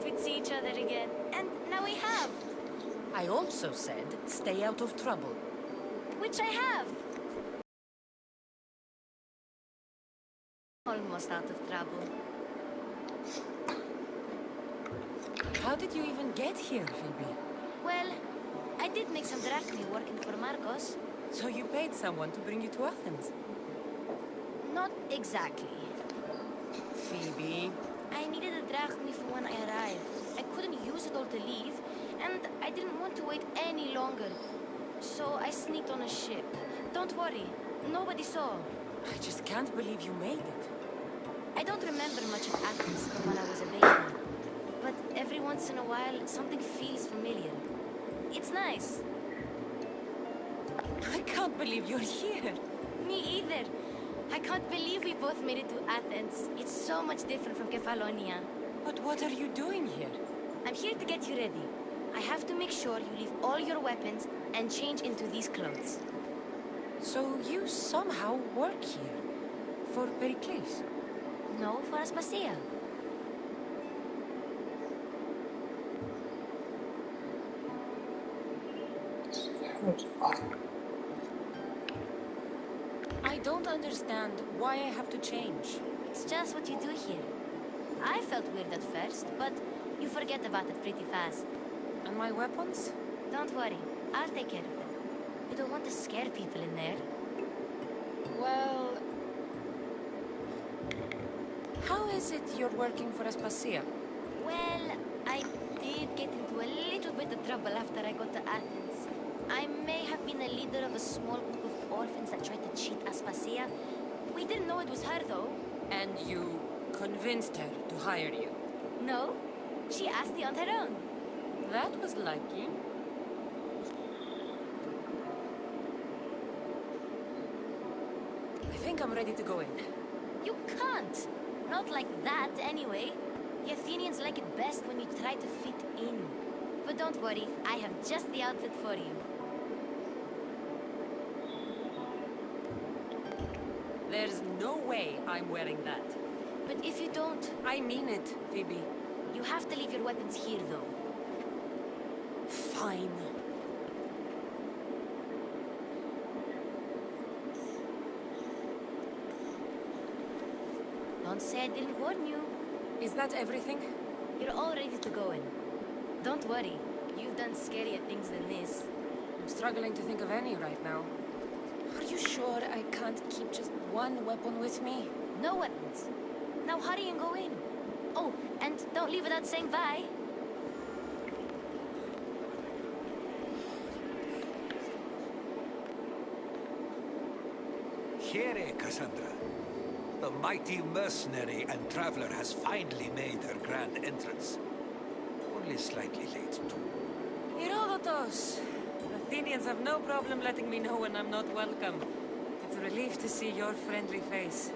we'd see each other again. And now we have. I also said, stay out of trouble. Which I have. Almost out of trouble. How did you even get here, Phoebe? Well, I did make some drachmi working for Marcos. So you paid someone to bring you to Athens? Not exactly. Phoebe... I needed a drachmi for when I arrived. I couldn't use it all to leave, and I didn't want to wait any longer. So I sneaked on a ship. Don't worry, nobody saw. I just can't believe you made it. I don't remember much of Athens from when I was a baby. But every once in a while, something feels familiar. It's nice. I can't believe you're here. Me either. I can't believe we both made it to Athens. It's so much different from Kefalonia. But what are you doing here? I'm here to get you ready. I have to make sure you leave all your weapons and change into these clothes. So you somehow work here? For Pericles? No, for Aspasia. I don't understand why I have to change. It's just what you do here. I felt weird at first, but you forget about it pretty fast. And my weapons? Don't worry, I'll take care of them. You don't want to scare people in there. Well... How is it you're working for Aspasia? Well, I did get into a little bit of trouble after I got to Athens. I may have been a leader of a small group of orphans that tried to cheat Aspasia. We didn't know it was her, though. And you convinced her to hire you? No, she asked me on her own. That was lucky. I think I'm ready to go in. You can't. Not like that, anyway. The Athenians like it best when you try to fit in. But don't worry, I have just the outfit for you. There's no way I'm wearing that. But if you don't... I mean it, Phoebe. You have to leave your weapons here, though. Fine. Don't say I didn't warn you. Is that everything? You're all ready to go in. Don't worry. You've done scarier things than this. I'm struggling to think of any right now. Are you sure I can't keep just one weapon with me? No weapons. Now hurry and go in. Oh, and don't leave without saying bye. Here, Cassandra. The mighty mercenary and traveler has finally made her grand entrance. Only slightly late, too. Herodotus! Athenians have no problem letting me know when I'm not welcome. It's a relief to see your friendly face.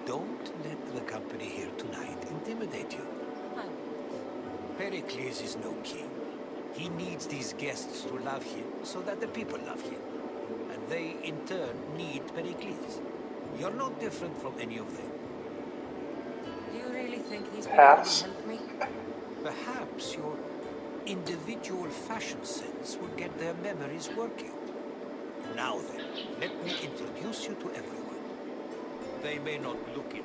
Don't let the company here tonight intimidate you. Pericles is no king. He needs these guests to love him so that the people love him. And they, in turn, need Pericles. You're no different from any of them. Do you really think these people will help me? Perhaps your individual fashion sense will get their memories working. Now then, let me introduce you to everyone. They may not look it,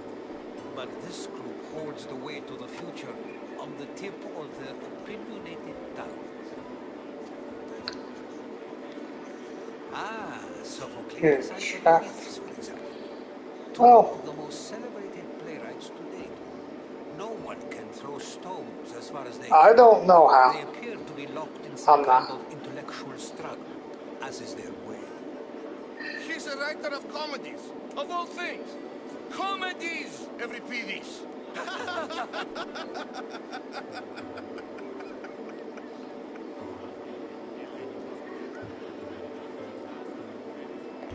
but this group holds the way to the future on the tip of their opinionated tongues. Ah, Sophocles and Pericles, for example. Two of the most celebrated playwrights today. No one can throw stones as far as they I don't know how. They appear to be locked in some kind of intellectual struggle, as is their way. He's a writer of comedies, of all things. Comedies, Euripides.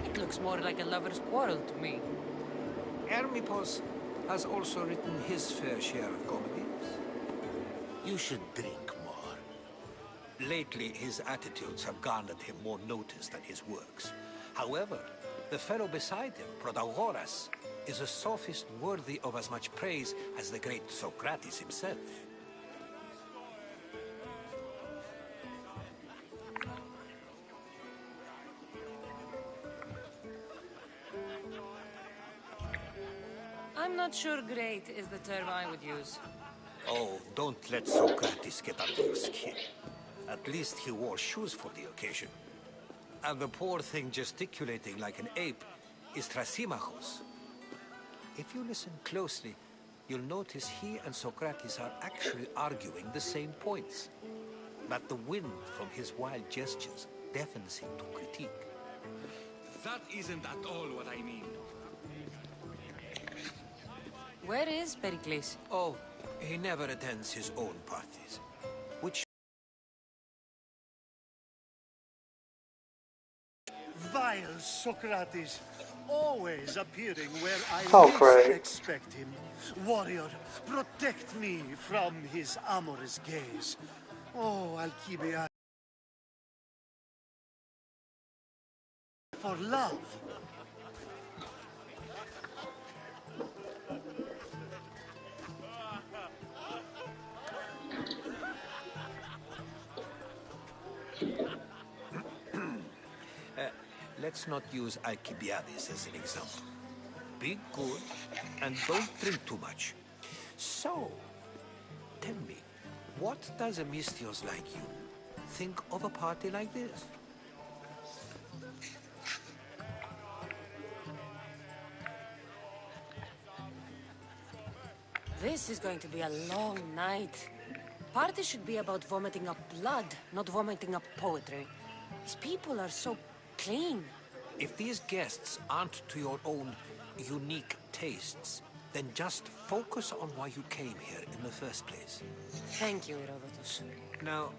It looks more like a lover's quarrel to me. Hermippos has also written his fair share of comedies. You should drink more. Lately, his attitudes have garnered him more notice than his works. However, the fellow beside him, Protagoras, is a sophist worthy of as much praise as the great Socrates himself. I'm not sure great is the term I would use. Oh, don't let Socrates get under your skin. At least he wore shoes for the occasion. And the poor thing gesticulating like an ape is Thrasymachos. If you listen closely, you'll notice he and Socrates are actually arguing the same points. But the wind from his wild gestures deafens him to critique. That isn't at all what I mean. Where is Pericles? Oh, he never attends his own parties. Which... Vile Socrates, always appearing where I Oh, least great. expect him. Warrior, protect me from his amorous gaze. Oh, Alcibiades. For love. Let's not use Alcibiades as an example. Be good and don't drink too much. So, tell me, what does a Misthios like you think of a party like this? This is going to be a long night. Party should be about vomiting up blood, not vomiting up poetry. These people are so clean. If these guests aren't to your own unique tastes, then just focus on why you came here in the first place. Thank you, Herodotus. Now,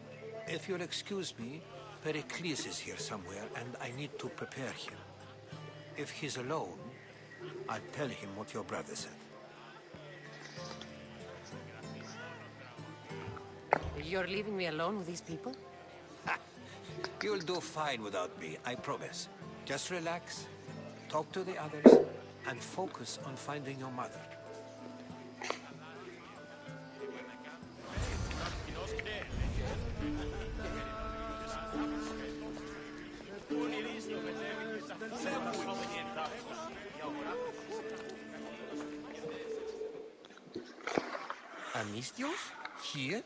if you'll excuse me, Pericles is here somewhere, and I need to prepare him. If he's alone, I'll tell him what your brother said. You're leaving me alone with these people? You'll do fine without me, I promise. Just relax, talk to the others, and focus on finding your mother. Amistios? Here?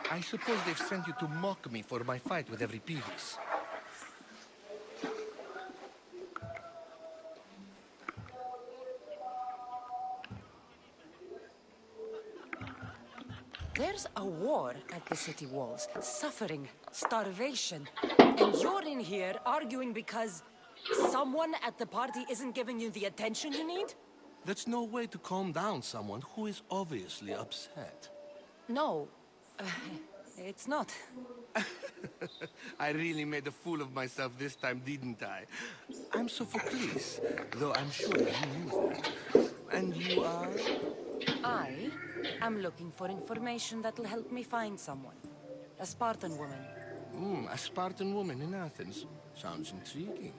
I suppose they've sent you to mock me for my fight with Euripides. There's a war at the city walls, suffering, starvation. And you're in here arguing because someone at the party isn't giving you the attention you need? That's no way to calm down someone who is obviously upset. No, it's not. I really made a fool of myself this time, didn't I? I'm Sophocles, though I'm sure you knew that. And you are? I am looking for information that'll help me find someone. A Spartan woman. A Spartan woman in Athens. Sounds intriguing.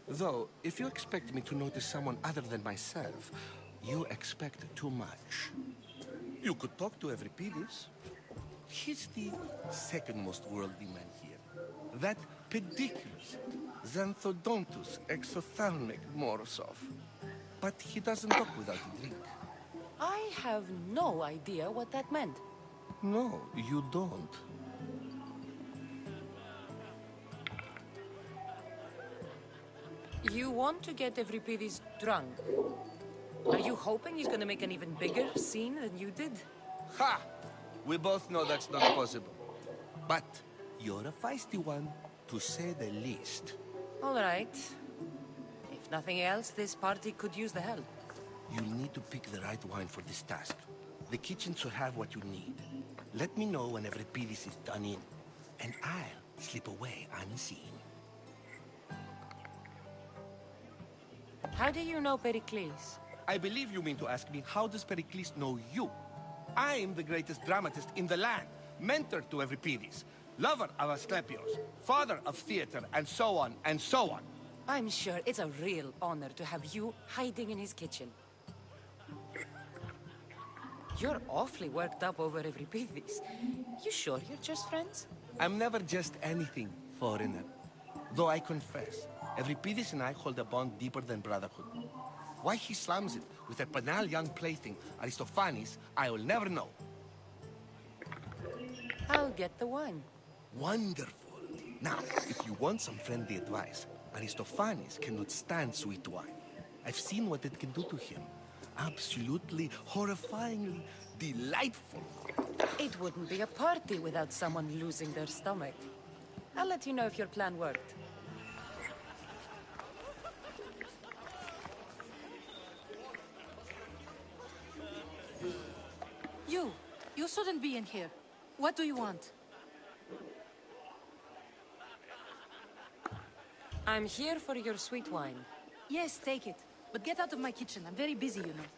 Though, if you expect me to notice someone other than myself, you expect too much. You could talk to Euripides. He's the second most worldly man here. That pediculous, Xanthodontus exophthalmic Morosov. But he doesn't talk without a drink. I have no idea what that meant. No, you don't. You want to get Euripides drunk? Are you hoping he's gonna make an even bigger scene than you did? Ha! We both know that's not possible. But you're a feisty one, to say the least. All right. If nothing else, this party could use the help. You'll need to pick the right wine for this task. The kitchen should have what you need. Let me know when Euripides is done in, and I'll slip away unseen. How do you know Pericles? I believe you mean to ask me, how does Pericles know you? I'm the greatest dramatist in the land, mentor to Euripides, lover of Asclepios, father of theater, and so on, and so on. I'm sure it's a real honor to have you hiding in his kitchen. You're awfully worked up over Euripides. You sure you're just friends? I'm never just anything, foreigner. Though I confess, Euripides and I hold a bond deeper than brotherhood. Why he slams it With that banal young plaything, Aristophanes, I will never know. I'll get the wine. Wonderful. Now, if you want some friendly advice, Aristophanes cannot stand sweet wine. I've seen what it can do to him. Absolutely, horrifyingly delightful. It wouldn't be a party without someone losing their stomach. I'll let you know if your plan worked. You shouldn't be in here. What do you want? I'm here for your sweet wine. Yes, take it. But get out of my kitchen. I'm very busy, you know.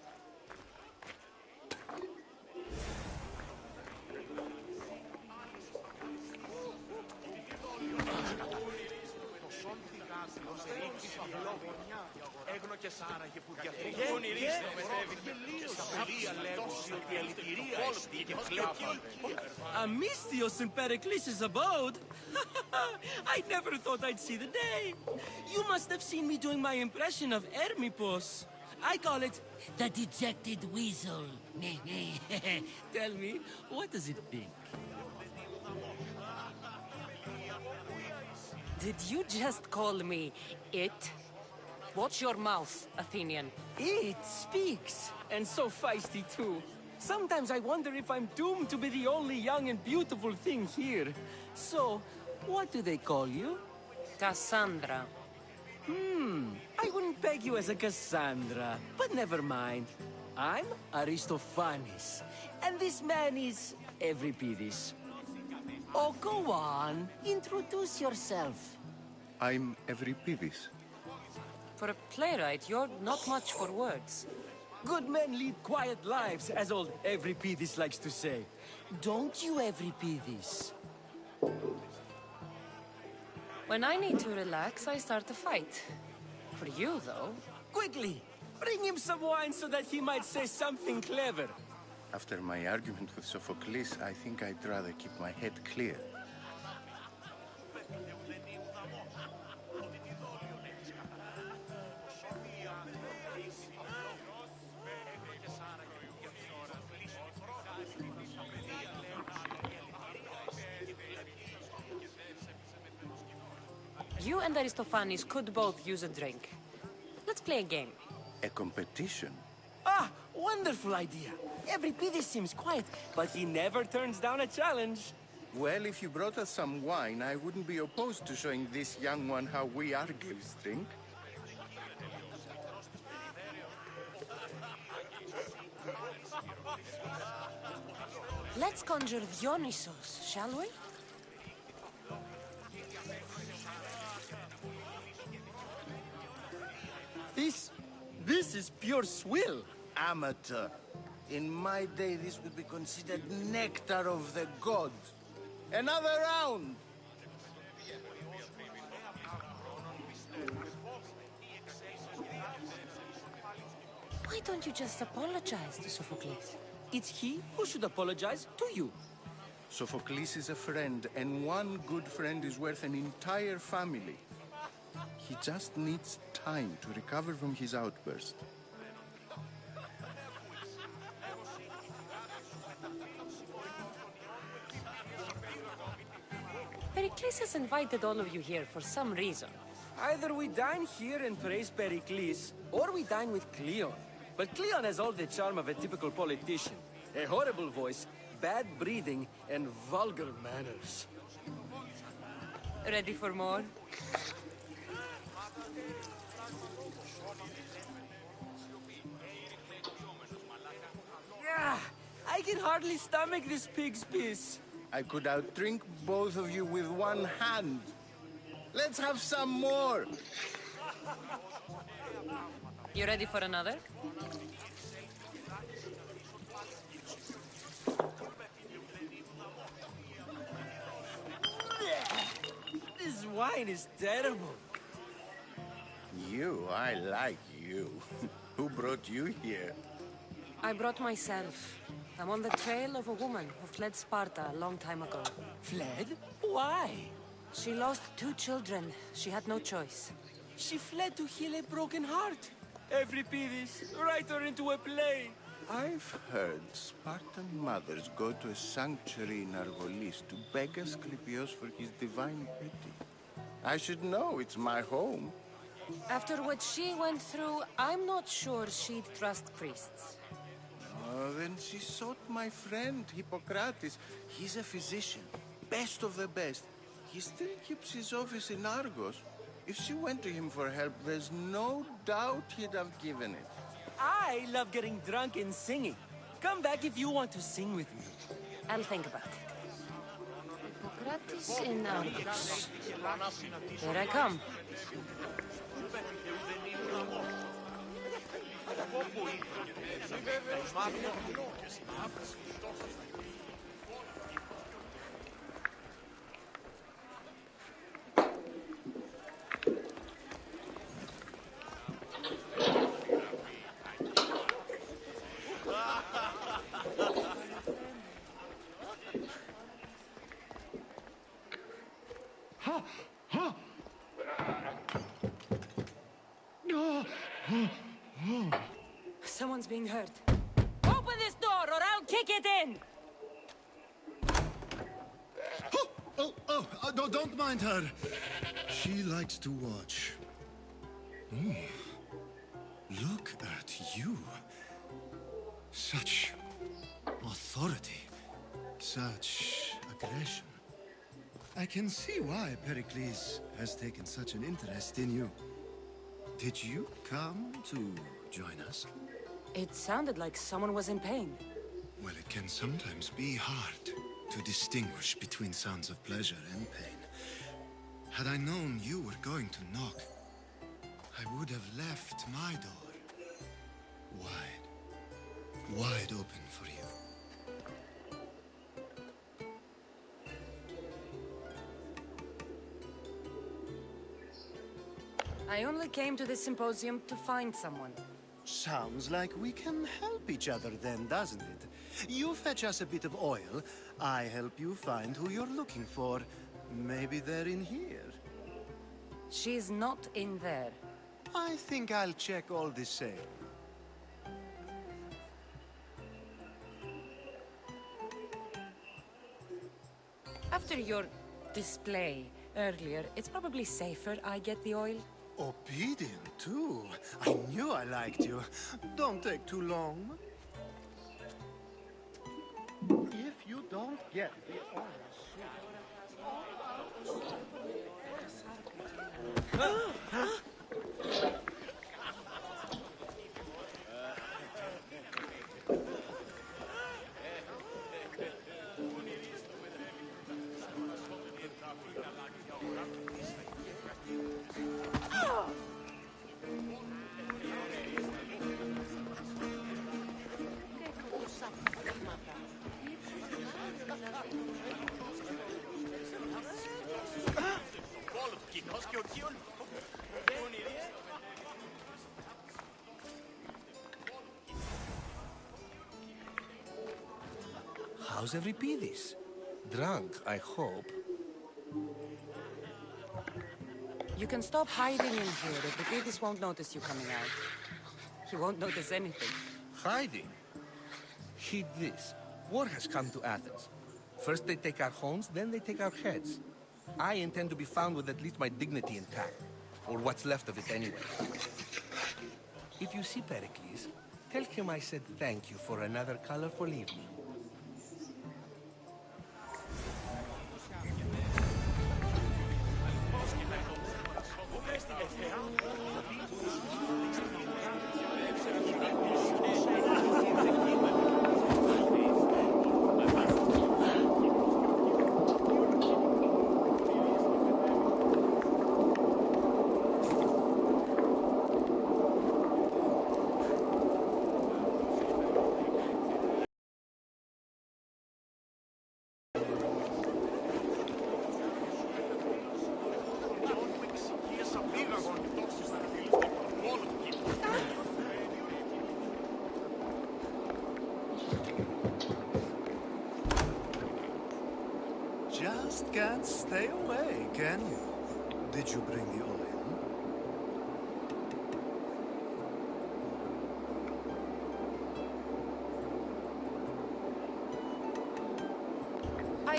Amistios in Pericles' abode? I never thought I'd see the day. You must have seen me doing my impression of Hermippos. I call it the dejected weasel. Tell me, what does it think? Did you just call me it? Watch your mouth, Athenian. It speaks, and so feisty too. Sometimes I wonder if I'm doomed to be the only young and beautiful thing here. So, what do they call you? Cassandra. I wouldn't peg you as a Cassandra, but never mind. I'm Aristophanes, and this man is Euripides. Oh, go on. Introduce yourself. I'm Euripides. For a playwright, you're not much for words. Good men lead quiet lives, as old Euripides likes to say. Don't you, Euripides? When I need to relax, I start a fight. For you, though... Quickly! Bring him some wine so that he might say something clever. After my argument with Sophocles, I think I'd rather keep my head clear. You and Aristophanes could both use a drink. Let's play a game. A competition? Ah, wonderful idea. Euripides seems quiet, but he never turns down a challenge. Well, if you brought us some wine, I wouldn't be opposed to showing this young one how we Argives drink. Let's conjure Dionysos, shall we? This is pure swill. Amateur. In my day, this would be considered nectar of the gods. Another round! Why don't you just apologize to Sophocles? It's he who should apologize to you. Sophocles is a friend, and one good friend is worth an entire family. He just needs time to recover from his outburst. Pericles has invited all of you here for some reason. Either we dine here and praise Pericles, or we dine with Cleon. But Cleon has all the charm of a typical politician. A horrible voice, bad breeding, and vulgar manners. Ready for more? Yeah, I can hardly stomach this pig's piss. I could outdrink both of you with one hand. Let's have some more! You ready for another? This wine is terrible. I like you. Who brought you here? I brought myself. I'm on the trail of a woman who fled Sparta a long time ago. Fled? Why? She lost 2 children. She had no choice. She fled to heal a broken heart. Euripides, write her into a play. I've heard Spartan mothers go to a sanctuary in Argolis to beg Asclepios for his divine pity. I should know, it's my home. After what she went through, I'm not sure she'd trust priests. Oh, then she sought my friend, Hippocrates. He's a physician, best of the best. He still keeps his office in Argos. If she went to him for help, there's no doubt he'd have given it. I love getting drunk and singing. Come back if you want to sing with me. I'll think about it. Hippocrates in Argos. Here I come. Someone's being hurt. Open this door or I'll kick it in! No, don't mind her. She likes to watch. Oh, look at you. Such authority. Such aggression. I can see why Pericles has taken such an interest in you. Did you come to join us? It sounded like someone was in pain. Well, it can sometimes be hard to distinguish between sounds of pleasure and pain. Had I known you were going to knock, I would have left my door wide open for you. I only came to this symposium to find someone. Sounds like we can help each other then, doesn't it? You fetch us a bit of oil, I help you find who you're looking for. Maybe they're in here. She's not in there. I think I'll check all the same. After your display earlier, it's probably safer I get the oil. Obedient, too. I knew I liked you. Don't take too long. If you don't get the oil How's Euripides? Drunk, I hope. You can stop hiding in here. Euripides won't notice you coming out. He won't notice anything. Hiding? Heed this. War has come to Athens. First they take our homes, then they take our heads. I intend to be found with at least my dignity intact. Or what's left of it anyway. If you see Pericles, tell him I said thank you for another colorful evening. just can't stay away, can you? Did you bring the oil?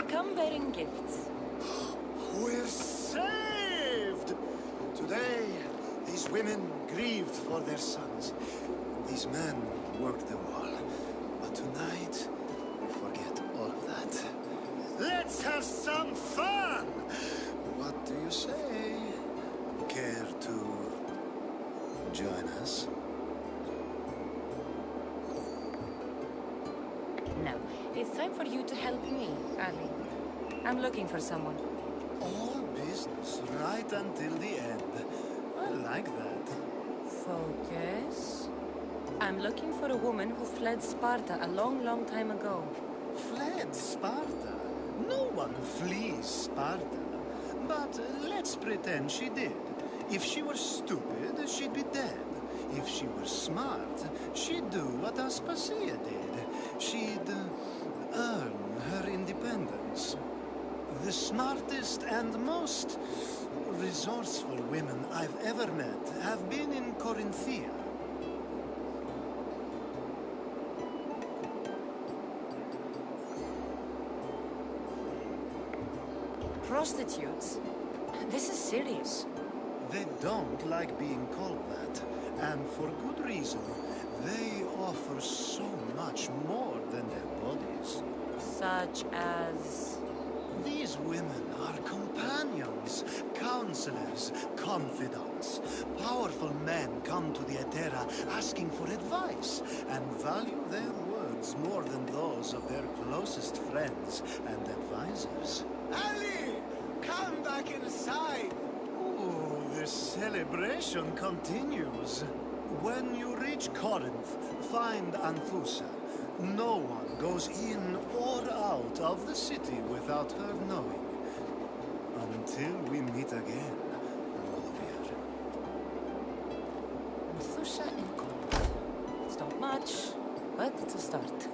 come bearing gifts. We're saved! Today, these women grieved for their sons. These men worked the wall. But tonight, we forget all of that. Let's have some fun! What do you say? Care to join us? Now, it's time for you to help me, Ali. I'm looking for someone. All business right until the end. I like that. Focus. I'm looking for a woman who fled Sparta a long, long time ago. Fled Sparta? No one flees Sparta. But let's pretend she did. If she were stupid, she'd be dead. If she were smart, she'd do what Aspasia did. She'd earn her independence. The smartest and most resourceful women I've ever met have been in Corinthia. Prostitutes? This is serious. They don't like being called that, and for good reason. They offer so much more than their bodies. Such as... These women are companions, counselors, confidants. Powerful men come to the Etera asking for advice and value their words more than those of their closest friends and advisors. Ali! Come back inside! Oh, the celebration continues. When you reach Corinth, find Anthusa. No one goes in or out of the city without her knowing. Until we meet again, warrior. Thusha and Corinth. It's not much, but it's a start.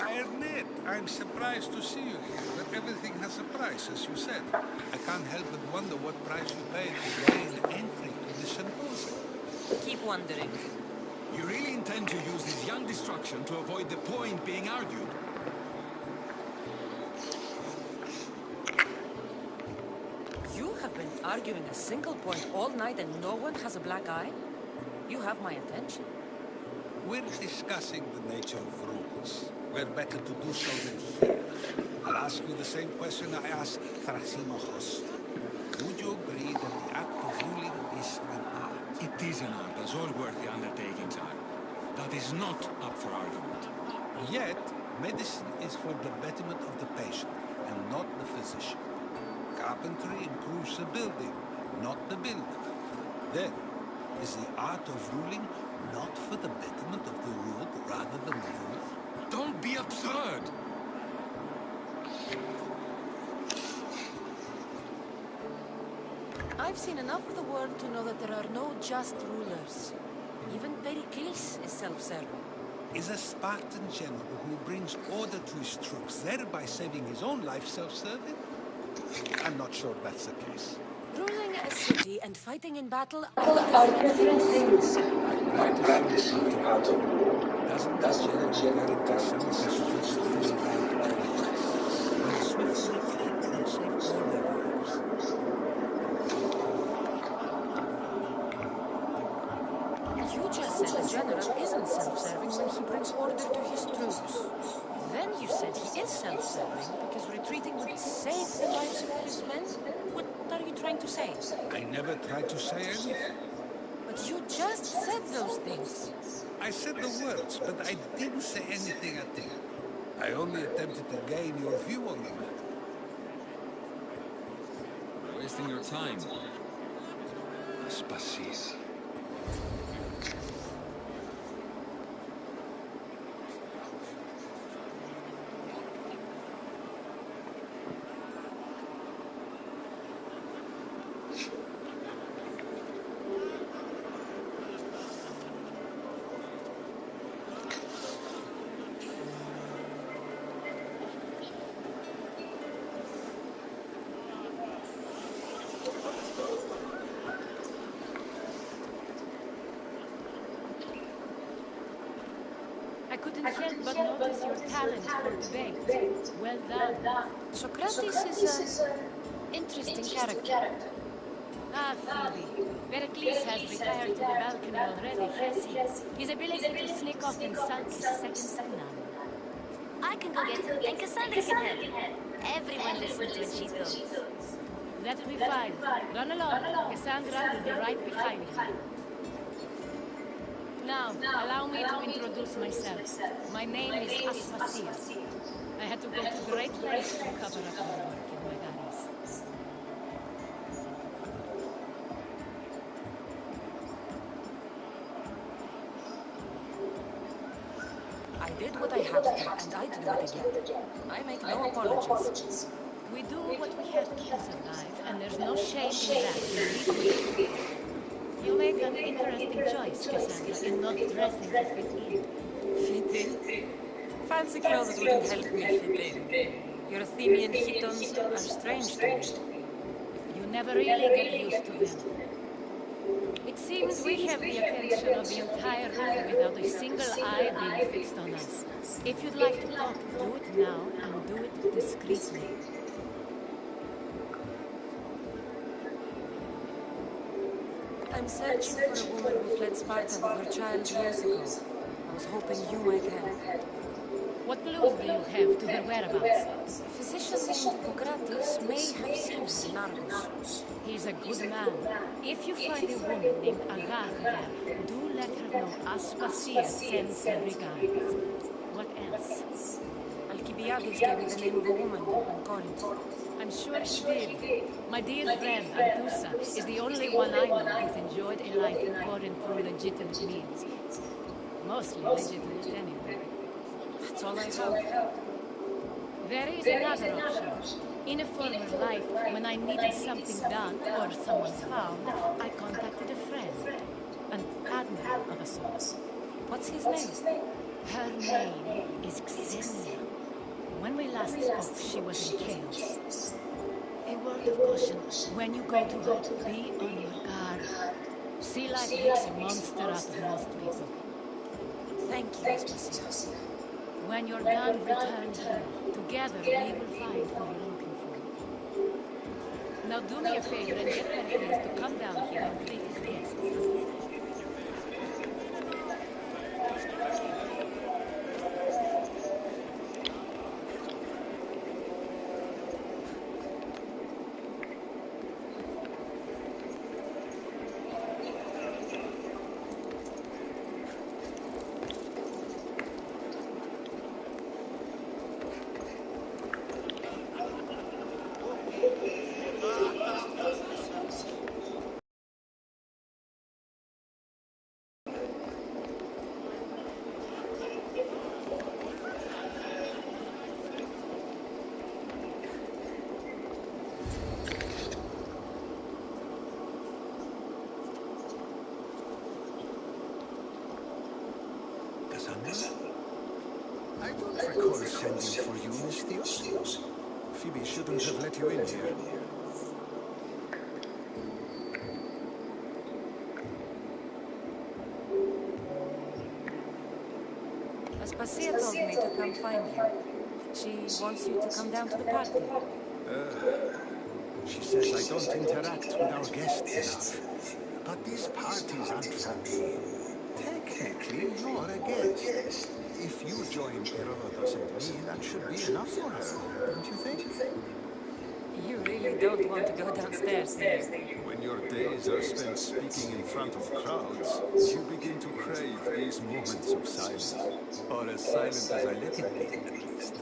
I admit, I'm surprised to see you here, but everything has a price, as you said. I can't help but wonder what price you paid to gain entry to the symposium. Keep wondering. You really intend to use this young destruction to avoid the point being argued? You have been arguing a single point all night and no one has a black eye? You have my attention. We're discussing the nature of rules. We're better to do so than here. I'll ask you the same question I asked Thrasimochos. Would you agree that the act of ruling is an art? It is an art, as all worthy undertakings are. That is not up for argument. Yet, medicine is for the betterment of the patient, and not the physician. Carpentry improves the building, not the builder. Then, is the art of ruling not for the betterment of the ruled rather than the ruled? Don't be absurd! I've seen enough of the world to know that there are no just rulers. Even Pericles is self-serving. Is a Spartan general who brings order to his troops, thereby saving his own life, self-serving? I'm not sure that's the case. Ruling a city and fighting in battle Are different things. My practice in battle doesn't the general guarantee some of his troops to feel right when a swiftly fight can save all their lives. You just said the general isn't self-serving when he brings order to his troops. Then you said he is self-serving because retreating would save the lives of his men? What are you trying to say? I never tried to say anything. But you just said those things. I said the words, but I didn't say anything at the end. I only attempted to gain your view on the matter. You're wasting your time. Aspasia. can't but notice your talent for debate. Well done. Socrates is an interesting character. Ah, Phoebe. Pericles has retired to the balcony already, has he? His ability to sneak off and sulk is second to none. I can go get him, and Cassandra can help. Everyone listens when she talks. That'll be fine. Run along. Cassandra will be right behind you. Now, allow me to introduce myself. My name is Aspasia. I had to go to great lengths to cover up your work in Megaris. I did what I had to, and I'd do it again. I make no apologies. We do what we have to survive, and there's no shame in that, believe me. You make an interesting choice, Cassandra, in not dressing to fit in. Fit in? Fancy clothes wouldn't help me fit in. Your Athenian chitons are strange to me. You never really get used to them. It seems we have the attention of the entire room without a single eye being fixed on us. If you'd like to talk, do it now, and do it discreetly. I'm searching for a woman who fled Sparta with her child years ago. I was hoping you might help. What clues do you have to her whereabouts? A physician named Hippocrates may have seen her in Argos. He's a good man. If you find a woman named Agatha there, do let her know Aspasia sends her regards. What else? Alcibiades gave me the name of a woman in Corinth. I'm sure she did. My dear friend, Antusa, is the only one I know who's enjoyed a life in Corinth through legitimate means. Mostly legitimate anyway. That's all I have. There is another option. In a former life, when I needed something done or someone found, I contacted a friend. An admiral of a sort. What's his name? Her name is Xenia. When we last spoke, she was in chaos. A word of caution. When you go to her, be on your guard. Sea life makes a monster out of most people. Thank you, Aspasia. When you're done, return here. Together, we will find who you're looking for. Now do me a favor and get Pericles to come down here and greet his guests. I don't recall sending for you, Miss Theos. Phoebe shouldn't have let you in here. Aspasia told me to come find you. She wants you to come down to the party. She says I don't interact with our guests enough. But these parties aren't for me. Technically, you're a guest. If you join Herodotus and me, that should be enough for her, don't you think? You really don't want to go downstairs, do you? When your days are spent speaking in front of crowds, you begin to crave these moments of silence. Or as silent as I let it be, at least.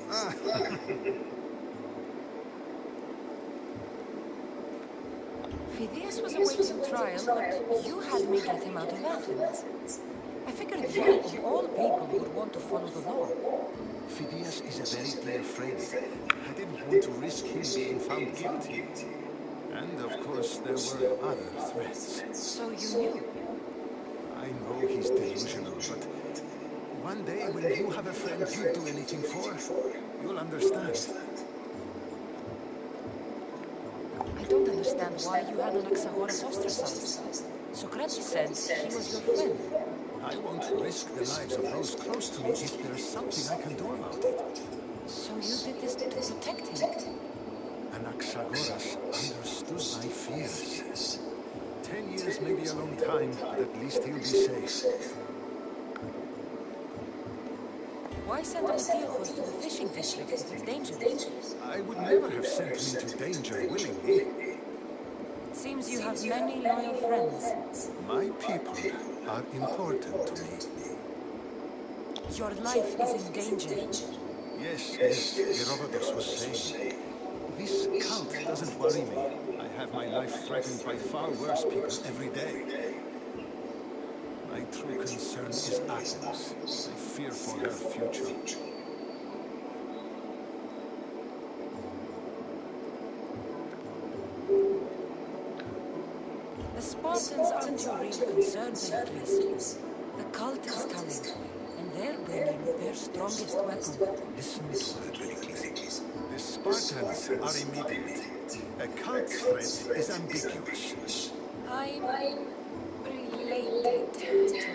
Phidias was awaiting trial, but you had me get him out of Athens. I figured you, of all people, would want to follow the law. Phidias is a very dear friend. I didn't want to risk him being found guilty. And, of course, there were other threats. So you knew? I know he's delusional, but one day when you have a friend you'd do anything for, you'll understand. I don't understand why you had Anaxagoras ostracized. Socrates said he was your friend. I won't risk the lives of those close to me if there's something I can do about it. So you did this to protect him? Anaxagoras understood my fears. 10 years may be a long time, but at least he'll be safe. Why send Amatiojos to the fishing district if it's dangerous? I would never have sent him into danger willingly. It seems you have many loyal friends. My people are important to me. Your life is in danger. Yes, as Herodotus was saying. This cult doesn't worry me. I have my life threatened by far worse people every day. My true concern is Athens. I fear for her future. The Spartans aren't your real concern, Pericles. The cult is coming, and they're bringing their strongest weapon. Listen to her, Pericles. The Spartans are immediate. A cult threat is ambiguous. I'm related to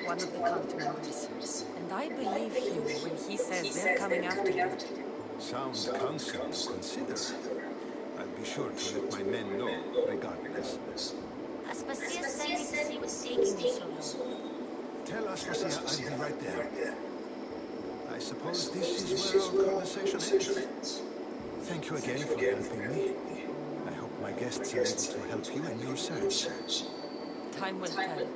one of the cult members, and I believe him when he says they're coming after you. Sound counsel to consider. I'll be sure to let my men know, regardless. Aspasia sent me to see what's taking you so long. Tell Aspasia I'll be right there. I suppose this is where our conversation ends. Thank you again for helping me. I hope my guests are able to help you in your search. Time will tell.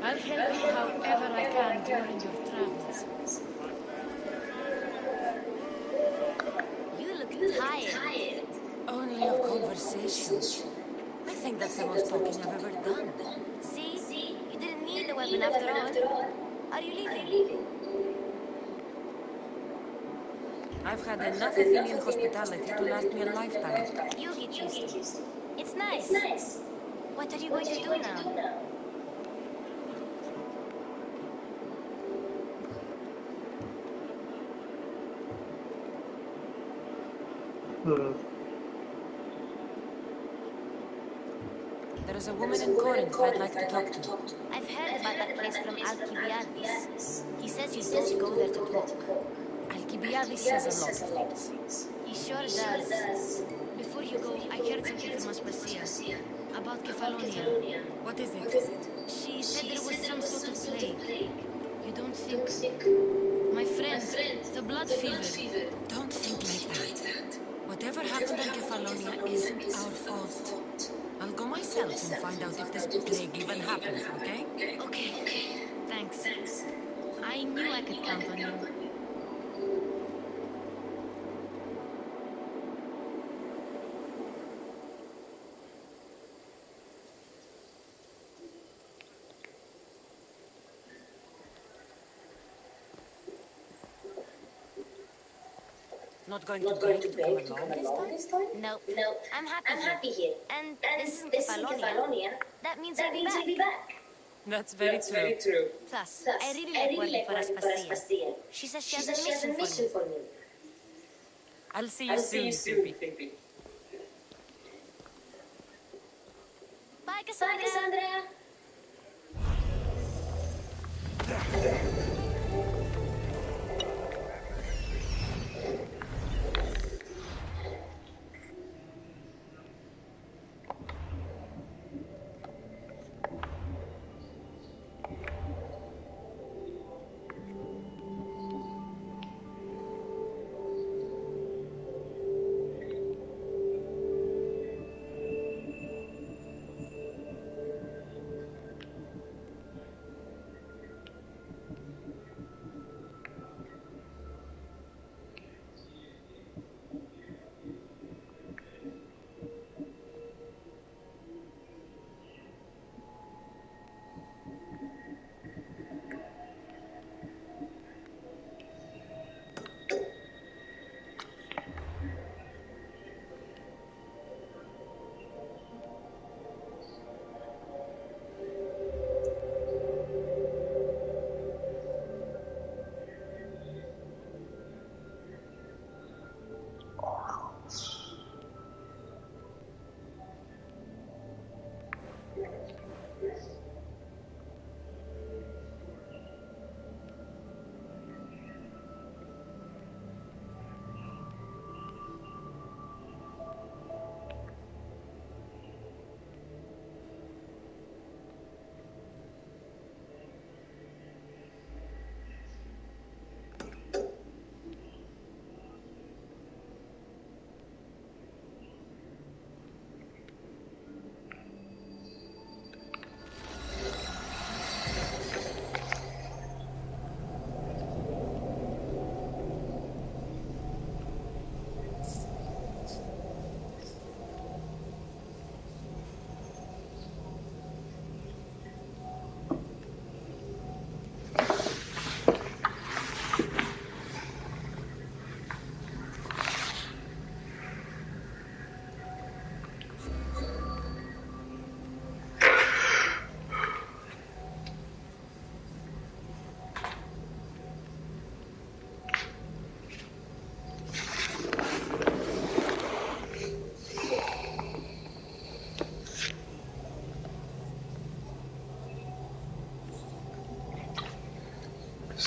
I'll help you however I can during your travels. You look tired. Only of conversation. I think that's the most talking I've ever done. See? You didn't need the weapon after all. Are you leaving? I've had enough Athenian hospitality to last me a lifetime. You get used to it. It's nice. What are you going to do now? There is a woman in Corinth I'd like to talk to. I've heard about that place from Alcibiades. He says you don't go there to talk. Alcibiades says a lot of things. He sure does. Before you go, I heard something from Aspasia. About Kefalonia. What is it? She said there was some sort of plague. You don't think... My friend, the blood fever. Don't think like that. Whatever happened on Kefalonia isn't our fault. I'll go myself and find out if this plague even happened, okay? Okay. Thanks. I knew I could count on you. Not going to break to come along this time? Nope. I'm happy here. And this isn't Kefalonia. That means I'll be back. That's very true. Plus, I really like working for Aspasia. She says she has a mission for me. I'll see you soon, Pippi. Bye, Cassandra.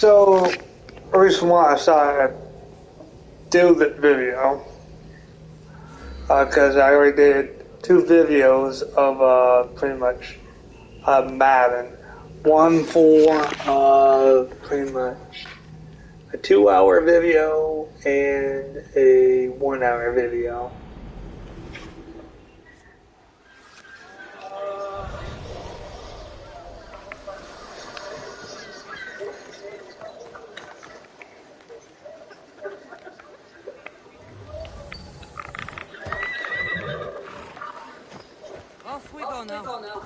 So, the reason why I decided to do that video, because I already did 2 videos of pretty much Madden. One for pretty much a 2-hour video and a 1-hour video. Off we go now.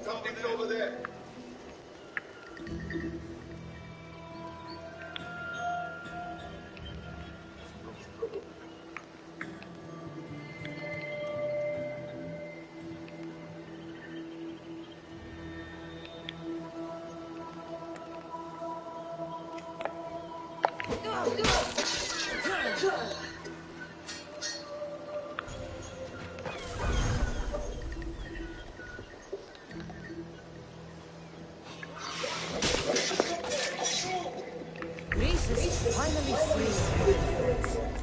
Something's over there. Greece is finally free of your influence.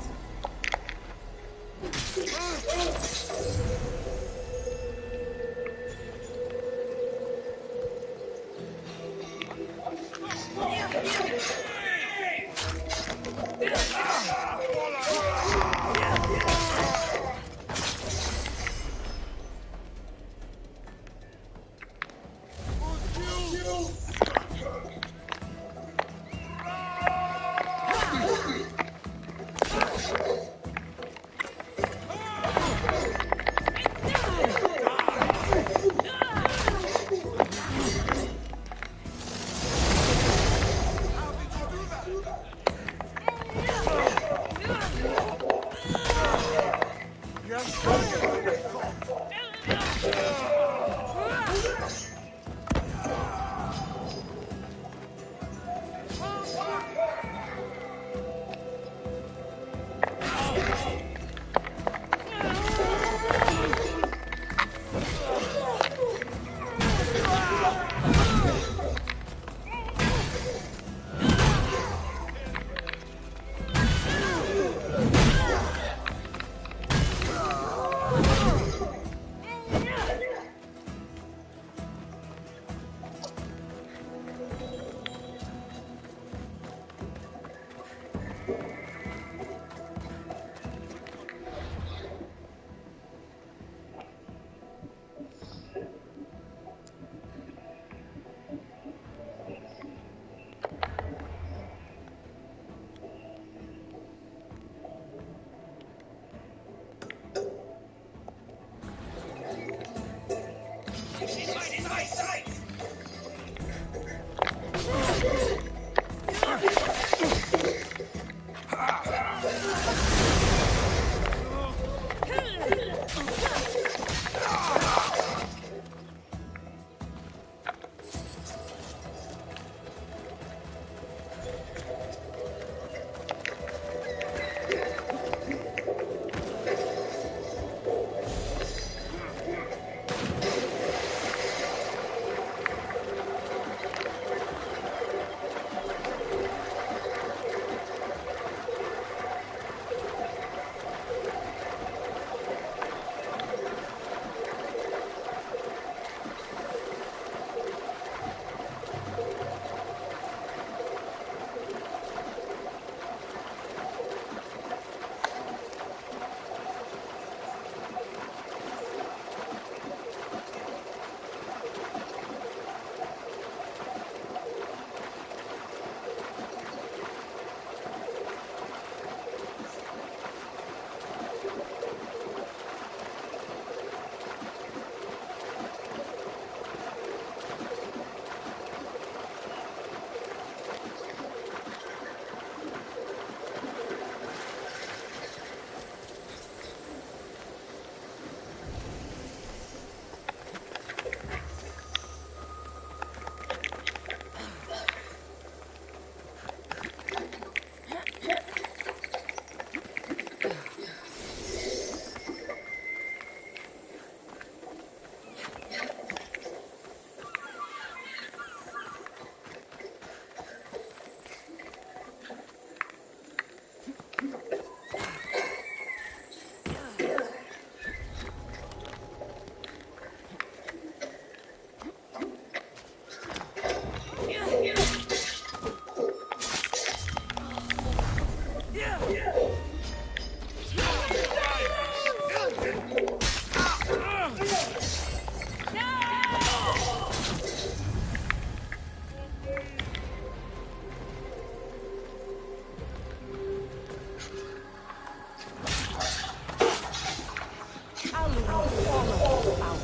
I'll leave all of you out.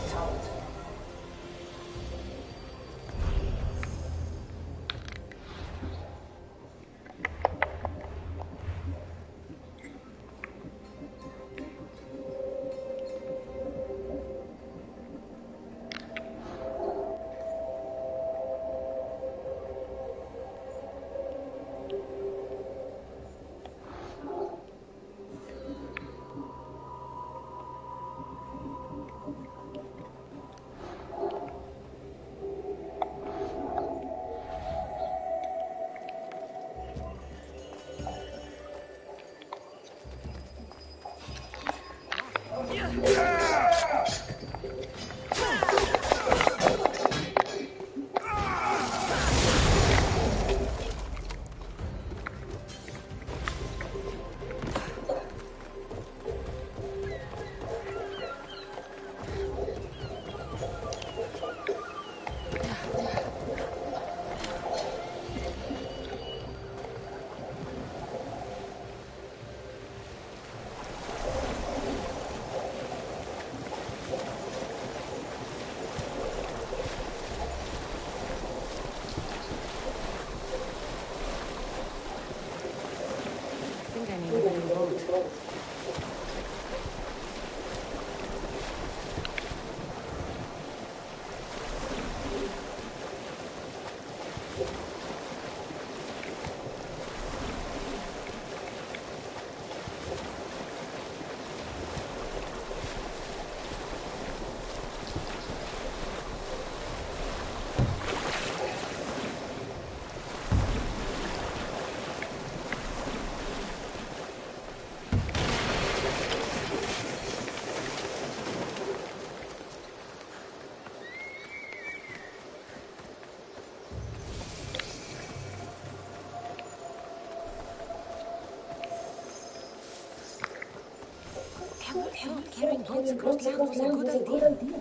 Carrying boats across land was a good idea.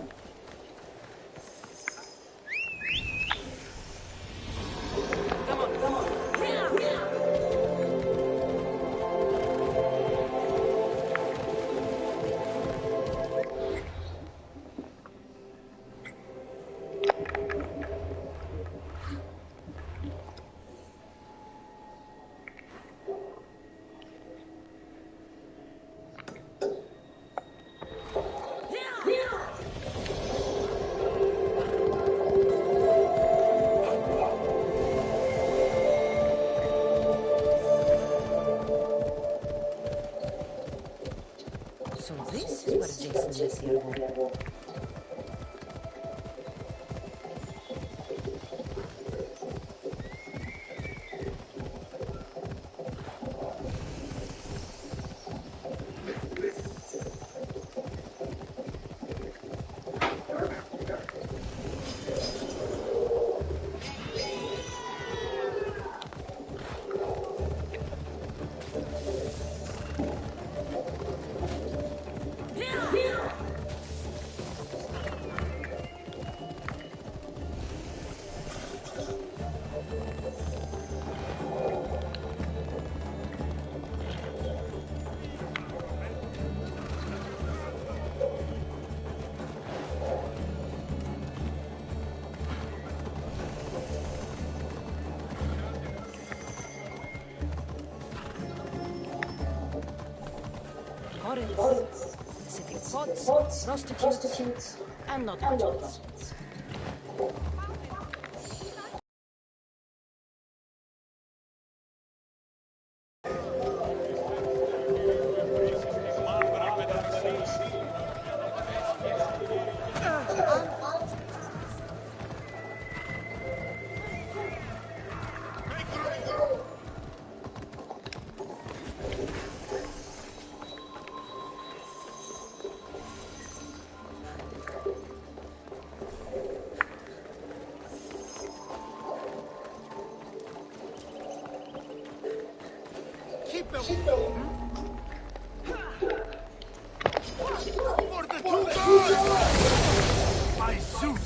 So this is where Jason lives here. Foreigns, sitting pots, prostitutes, and not much else. Keep them! For the two gods! My Zeus!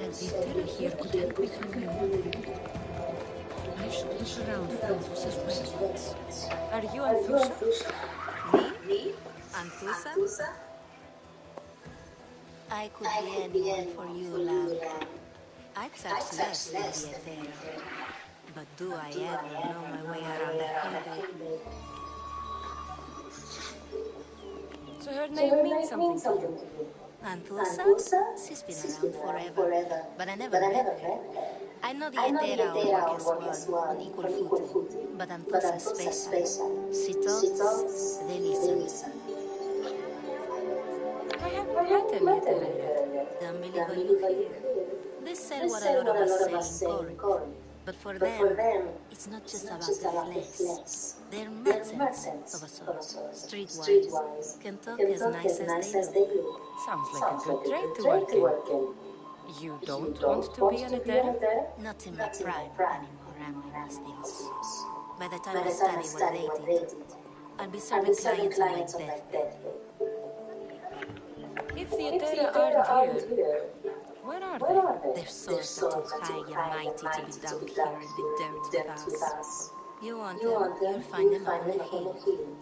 The terror here could help me find my mother. I should look around for Anthusa's whereabouts. Are you Anthusa? Me? Anthusa? I could be anyone for you, lamb. I'd touch less than the Eterra. But do I ever know my way around a holiday? So her name means something to you? Anthusa? She's been around forever, but I never met her. I know the Eterra all work as one, on equal footing, but Anthusa's special. She talks, they listen. I haven't met any Eterra yet. Don't believe what you hear. They said what a lot of us say in Corinth. But for them, it's not just about the flesh. They're merchants of a sort. Streetwise, can talk as nice as they do. Sounds like a good trade to work in. You don't want to be an Eterra? Not in my prime anymore, am I, Miss Deals? By the time I study what they did, I'll be serving clients on my deathbed. If the Eterra aren't here, where are they? Their souls are too high and mighty to be down here in the dirt with us. You want them, you'll find them up on the hill.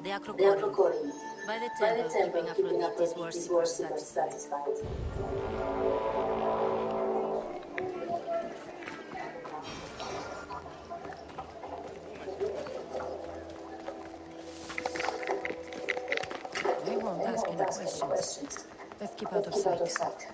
They are Corinth. By the temple, keeping Aphrodite's worshippers satisfied. We won't ask any questions. Let's keep out of sight.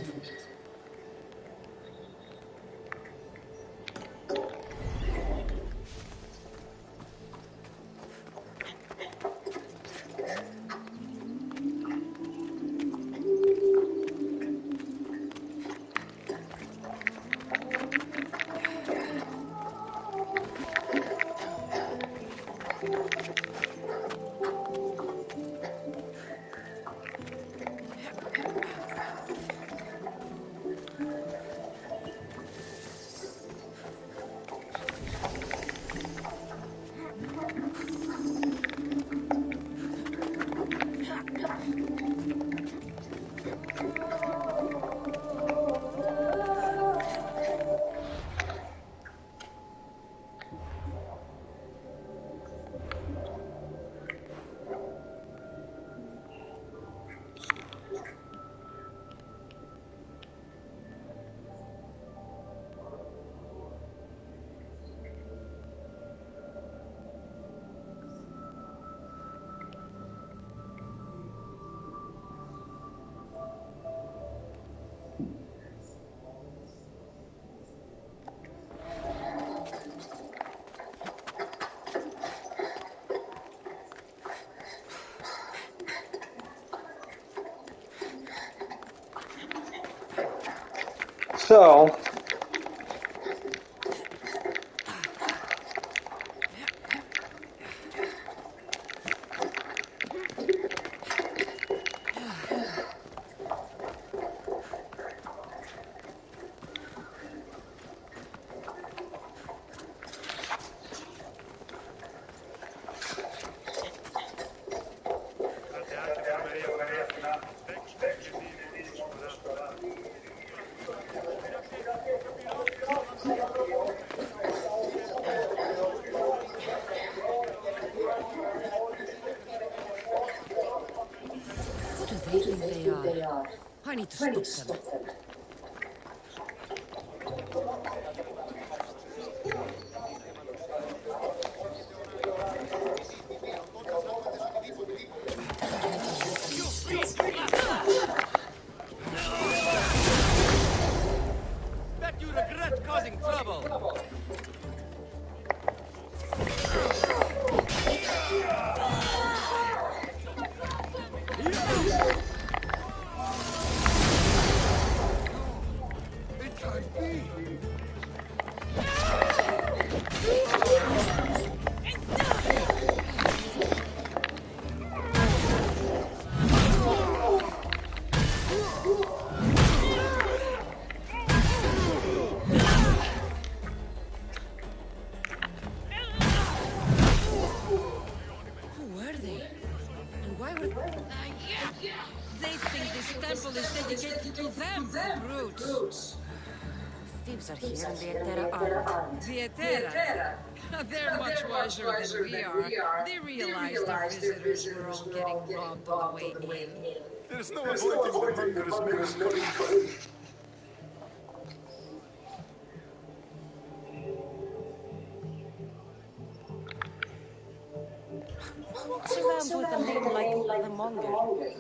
beautiful. So, Who do they think they are? I need to stop them. Bet you regret causing trouble. It can't be. Who were they? And why were... They think this temple is dedicated to them, brutes. Thieves are here and the Etera aren't. The Etera? They're much wiser than we are. They realized their visitors were all getting robbed on the way in. There's no avoiding the murderous melancholy. What's a lamp with a name like the Monger?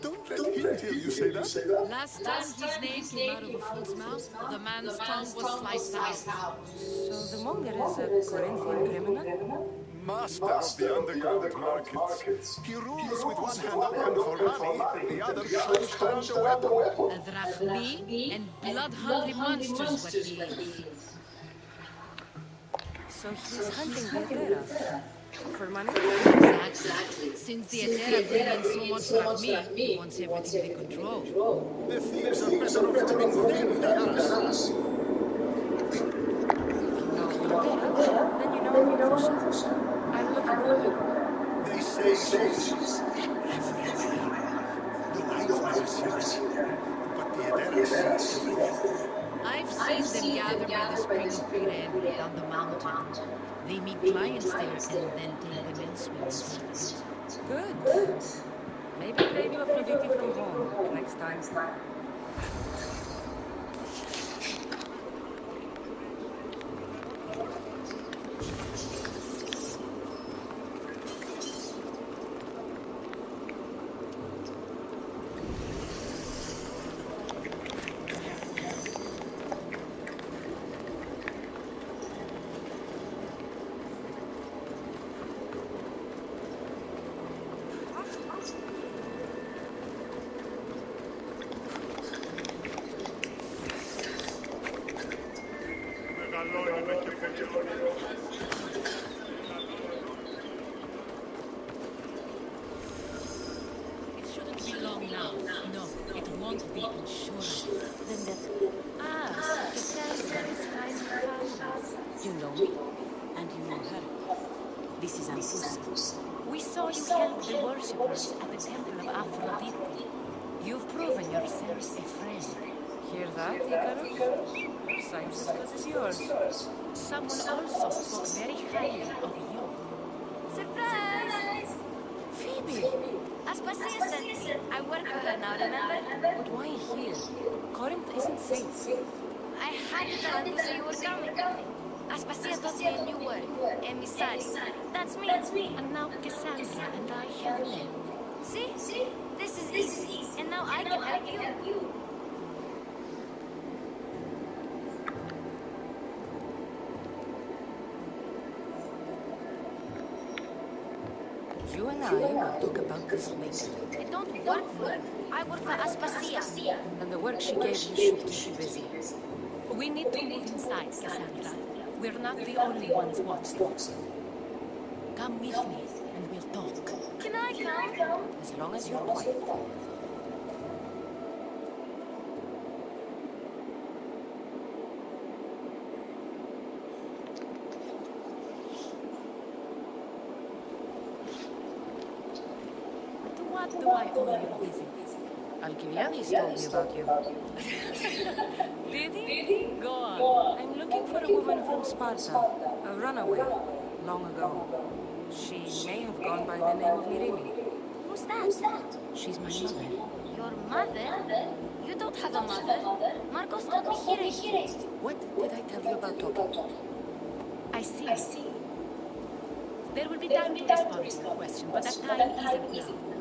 Don't let him hear you say that. Last time his name came out of a fool's mouth, the man's tongue was sliced out. So the Monger is a Corinthian criminal? Master of the underground markets. He rules with one hand open for money, the other clenched around a weapon. A drachmi and blood-hungry monsters what he is. So he's hunting the Etera. For money? Exactly. Since the Etera bring in so much drachmi, he wants everything they control. The thieves are better off robbing them than us. Then you know Fusa. I'm looking for her. They say she's everywhere. No, I've never seen her. But the Etera sees everything. I've seen them gather by the spring of Piren down the mountain. They meet clients there and then take them elsewhere in secret. Good. Maybe play you a Aphrodite from home next time. It shouldn't be long now. No, it won't be, I'm sure of it. Vendetta. Ah, so Cassandra has finally found us. You know me, and you know her. This is Anfusa. We saw you help the worshippers at the temple of Aphrodite. You've proven yourself a friend. Hear that, Icarus? Your side sisters is yours. Someone also spoke very highly of you. Surprise! Phoebe! Aspasia sent me. I work for her now, remember? But why here? Corinth isn't safe. I had to tell Anfusa you were coming. Aspasia taught me a new word. Emissary. That's me. And now Cassandra and I have met. See? This is easy. And now I can help you. You and I will talk about this later. I don't work for her. I work for Aspasia. And the work she gave you should keep you busy. We need to move inside, Cassandra. We're not the only ones watching. Come with me, and we'll talk. Can I come? As long as you're quiet. To what do I owe your visit? Alcibiades told me about you. Did he? Go on. I'm looking for a woman from Sparta, a runaway, long ago. She may have gone by the name of Myrine. Who's that? She's my mother. Your mother? You don't have a mother. Marcos told me here. What did I tell you about talking? I see. There will be time to respond to your question, but that time isn't now.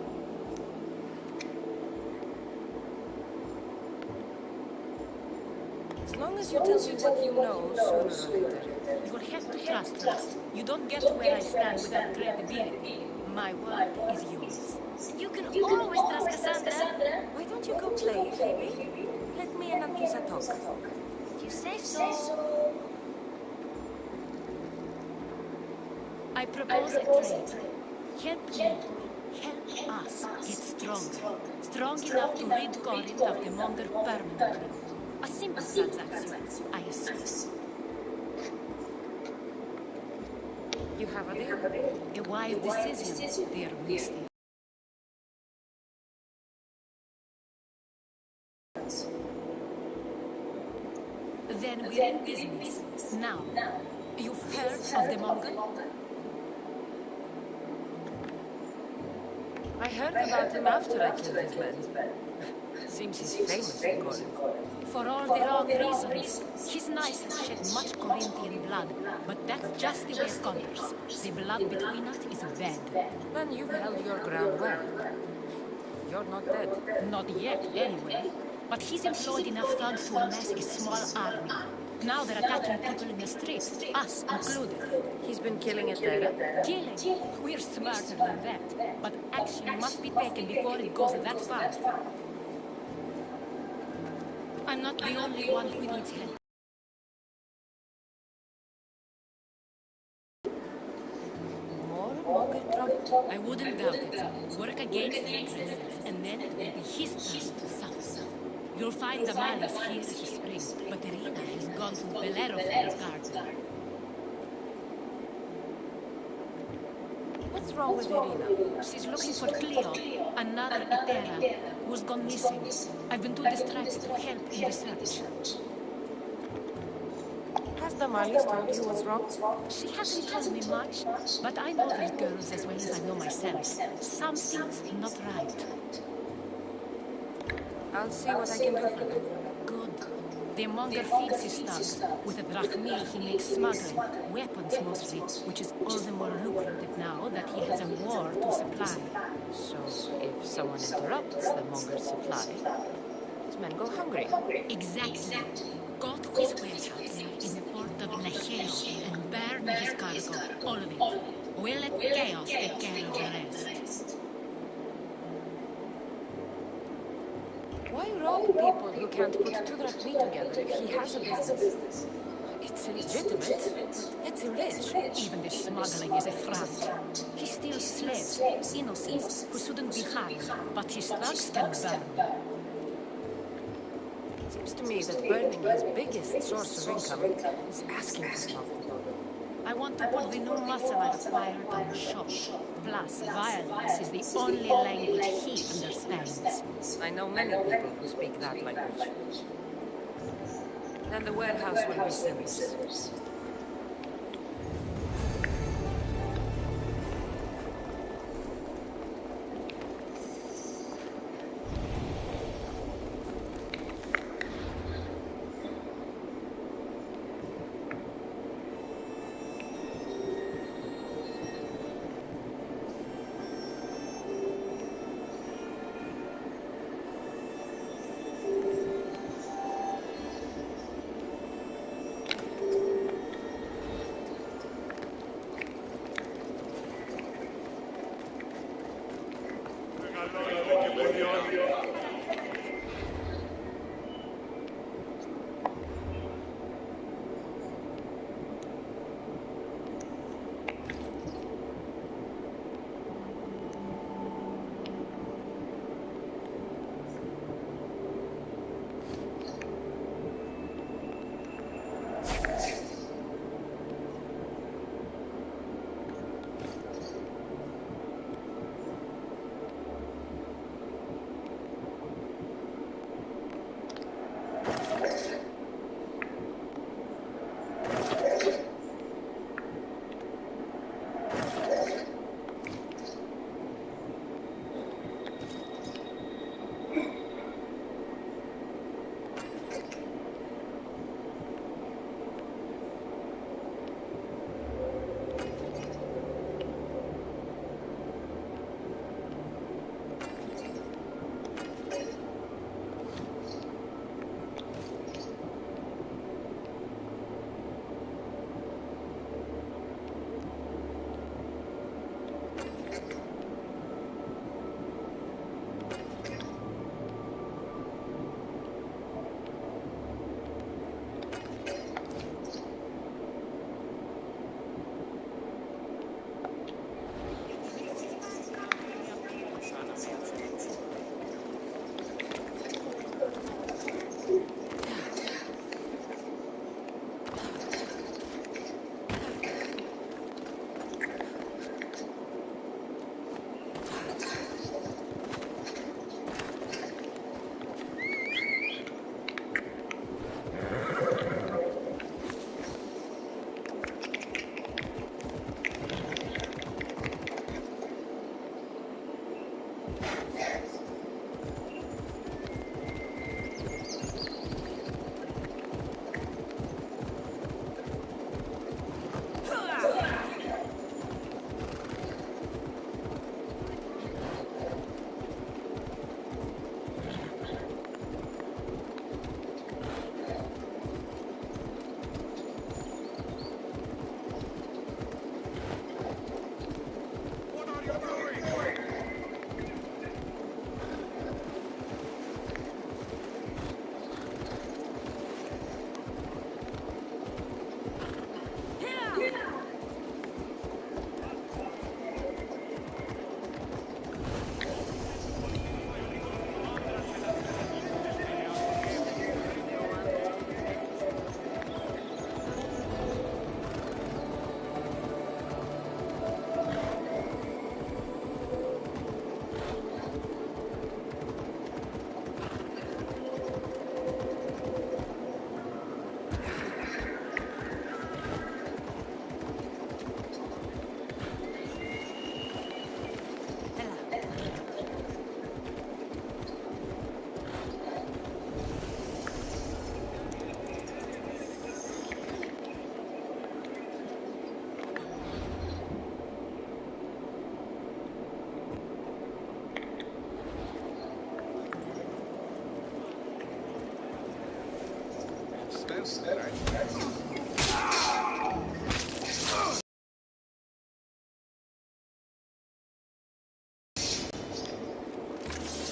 As long as you tell me what you know, sooner or later. You will have to trust me. You don't get to where I stand without credibility. My word is yours. You can always trust Cassandra. Why don't you go play, Phoebe? Let me and Anfusa talk. You say so. I propose a trade. Help me. Help us get stronger. Strong enough to rid Corinth of the monger permanently. A simple transaction, I assume. You have a deal? A wise decision, dear Misty. Then we're in business. Now, you've heard of the Mongol? I heard about him after I killed his men. Seems he's famous in Corinth. For all the wrong reasons. His knife has shed much Corinthian blood, but that's just the way it comes. The blood between us is bad. Then you've held your ground well. You're not dead. Not yet, anyway. But he's employed enough thugs to amass a small army. Now they're attacking people in the street, us included. He's been killing at Terra? Killing? We're smarter than that. But action must be taken before it goes that far. I'm not the only one who needs help. More Mongol trouble? I wouldn't doubt it. Work against the aggressors, and then it will be his turn to suffer. You'll find the malice here at the spring, but Irina has gone to Bellerophon's garden. What's wrong with Irina? She's looking for Cleo, another Etera, who's gone missing. I've been too distracted to help in the search. Has Damalis told you what's wrong? She hasn't told me much, but I know these girls as well as I know myself. Something's not right. I'll see what I can do for them. Good. The monger feeds his thugs. With the drachmi, he makes smuggling. Weapons mostly, which is all the more lucrative now that he has a war to supply. So, if someone interrupts the monger's supply, his men go hungry. Exactly. Go to his warehouse in the port of Lecheo and burn his cargo, all of it. We'll let chaos take care of the rest. Why rob people who can't put two drachmi together if he has a business? It's a legit rich. Even this smuggling is a front. He steals slaves, innocents, who shouldn't be harmed, but his thugs can burn. Seems to me that burning his biggest source of income is asking for trouble. I want to put the new muscle I've acquired on show. Plus, violence is the only language he understands. I know many people who speak that language. Then the warehouse will be seamless.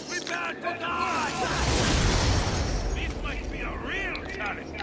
Prepare to die! This might be a real challenge.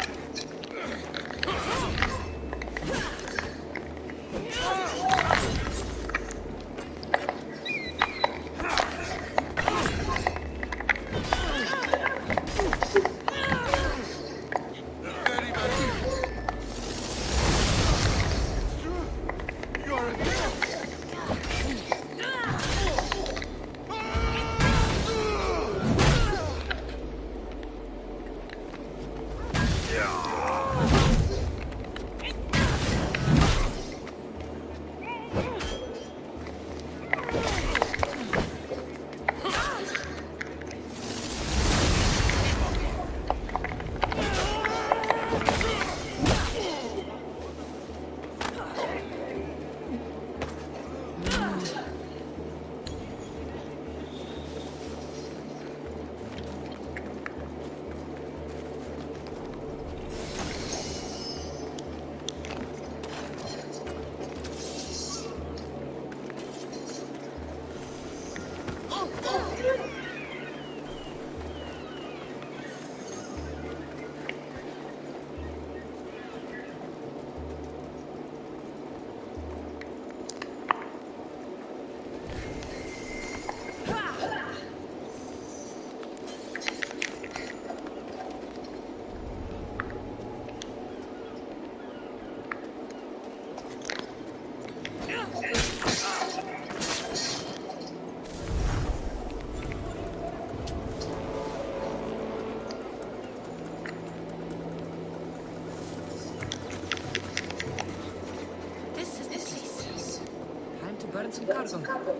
burn some cargo.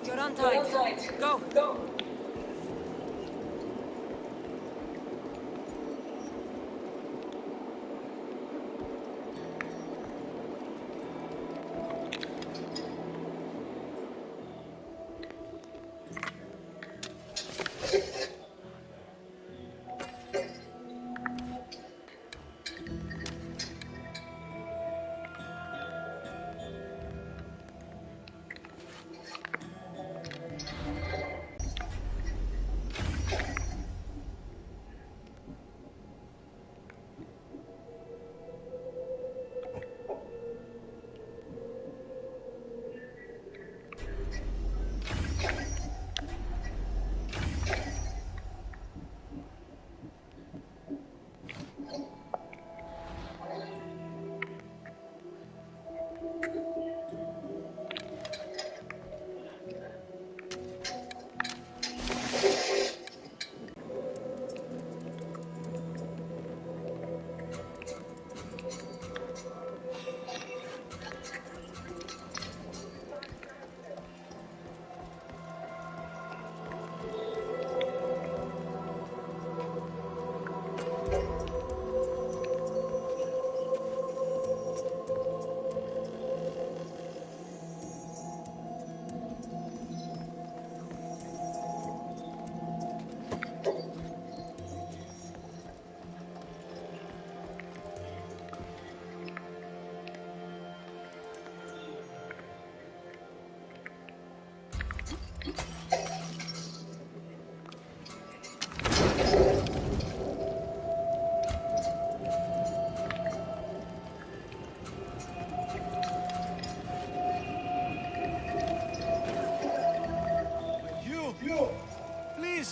You're untied. Go.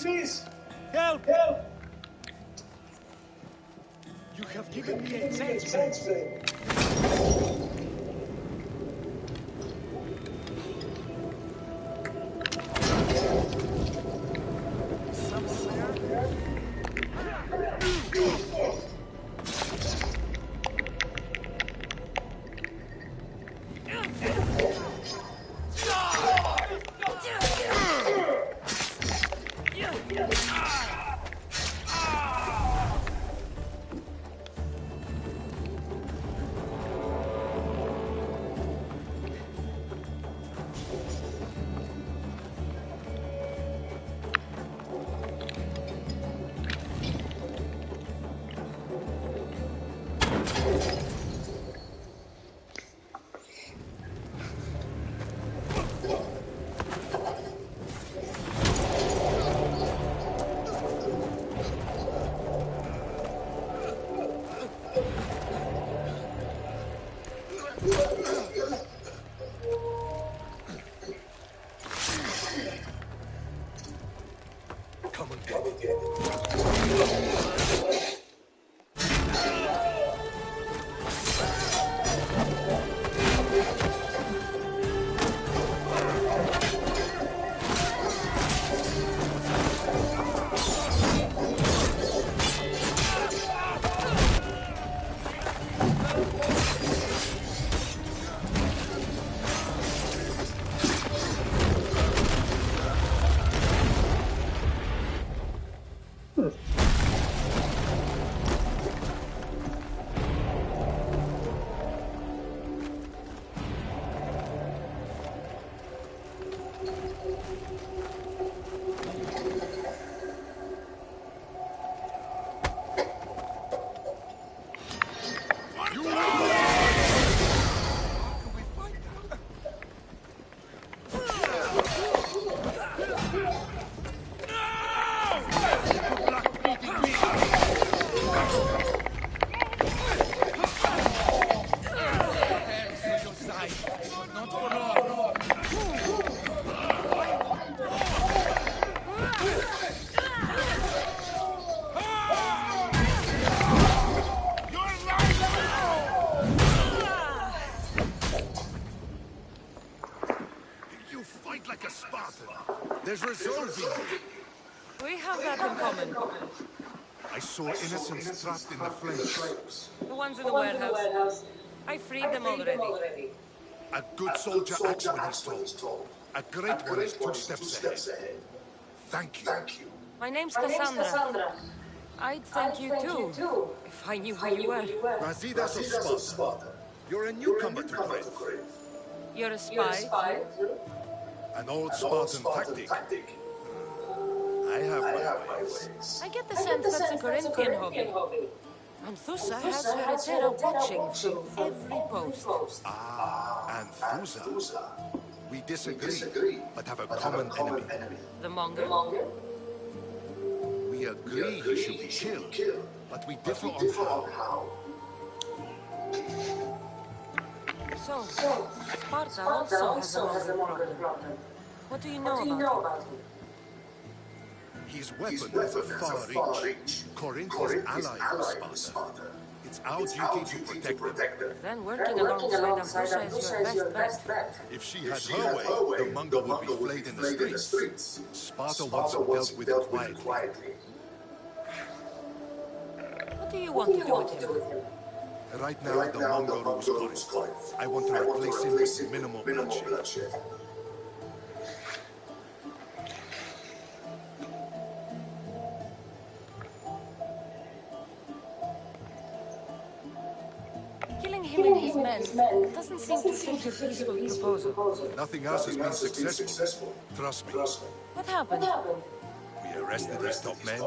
Please, help! You have given me a chance, friend. Not for long. fight like a Spartan. There's resolve in you. We have that in common. I saw innocents trapped in the flames. The ones in the warehouse. I freed them already. A good soldier acts when he's told. A great one is 2 steps ahead. Thank you. My name's Cassandra. I'd thank you too, if I knew who you were. Brasidas of Sparta. You're a newcomer to Corinth. You're a spy? An old Spartan tactic. I have my ways. I get the sense that's a Corinthian hobby. Anthusa has her Etera watching from every post. Ah, Anthusa. We disagree, but have a common enemy. The Mongol? We agree he should be killed, but we differ on how. So, Sparta also has a Mongol problem. What do you know about him? His weapon has a far reach. Corinth is ally of Sparta. It's our duty to protect them. Then working alongside Anthusa is your best bet. If she had her way, the Mongol would be flayed in the streets. Sparta wants them dealt with quietly. What do you want to do with him? Right now, the Mongol rules Corinth. I want to replace him with minimal bloodshed. Killing him and his men doesn't seem to fit your peaceful proposal. Nothing else has been successful. Trust me. What happened? We arrested his top men,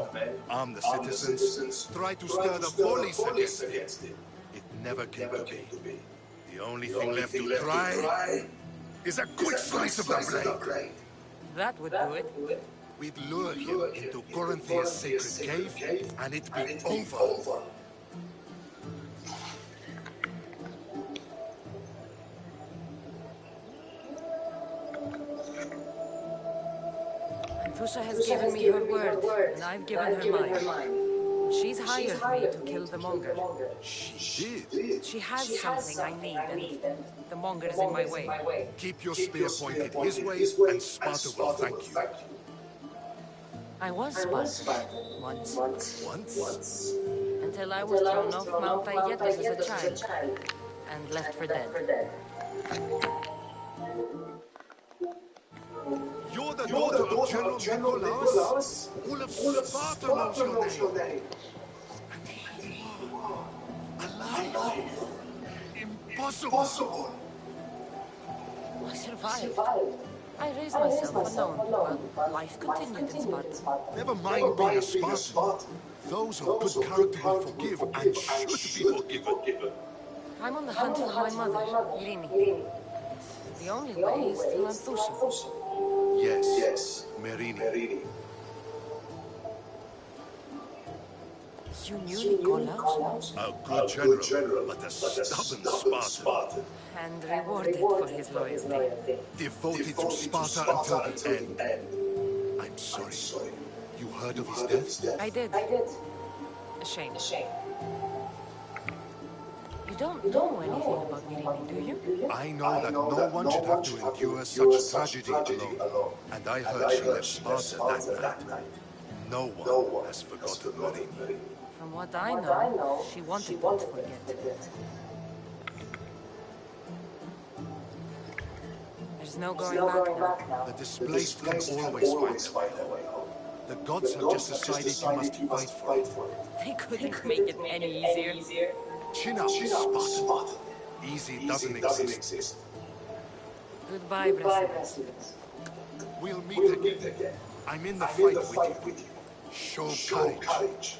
armed the citizens, tried to stir the police against him. It never came to be. The only thing left to try is a quick slice of the blade. That would do it. We'd lure him into Corinthia's sacred cave, and it'd be over. Anthusa has given me her word, and I've given her mine. She's hired me to kill the Mongol. She did? She has something I need, and the Mongol is in my way. Keep your spear pointed his way, and Sparta will thank you. I was Spartan once. Once? Until I was thrown off Mount Aietos as a child, and left for dead. You're the daughter of General Nicolaus? All of Sparta knows your name. And you are alive. Impossible. I survived. I raised myself alone, but life continued in Sparta. Never mind being a Spartan. Those of good character will forgive and should be forgiven. I'm on the hunt for my mother, Irini. The only way is through Anthusa. Yes, Merini. You knew Nicolaus? A good general, but a stubborn Spartan. And rewarded for his loyalty. Devoted to Sparta until the end. I'm sorry. You heard of his death? I did. A shame. You don't know anything about Mirini, do you? I know that no one should have to endure such tragedy alone. And I heard she left Sparta that night. No one has forgotten Merini. From what I know, she wanted them to forget. There's no going back now. The displaced can always find their way home. The gods have just decided you must fight for it. They couldn't make it any easier. Chin up, Spartan. Easy doesn't exist. Goodbye, Brasidas. We'll meet again. I'm in the fight with you. Show courage.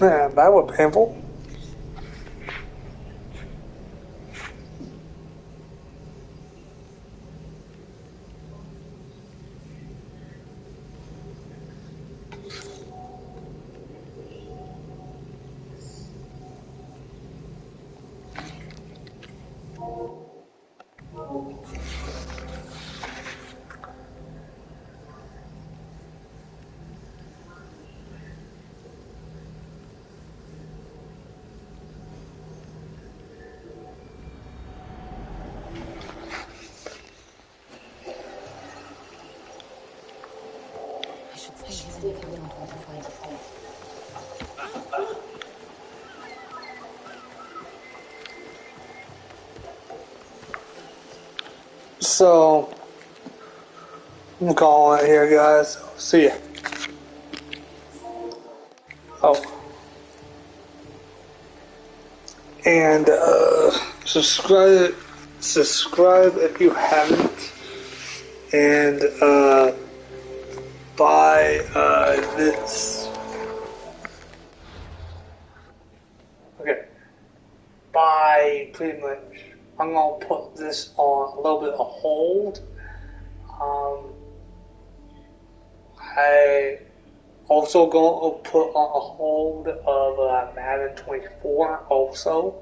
Man, that was painful. I should stay hidden if you don't want to find it. So, I'm calling it here, guys. See ya. Oh. And, subscribe if you haven't. And, buy, this. Okay. Buy, pretty much. I'm gonna put this on a little bit of hold. I also going to put on a hold of Madden 24 also.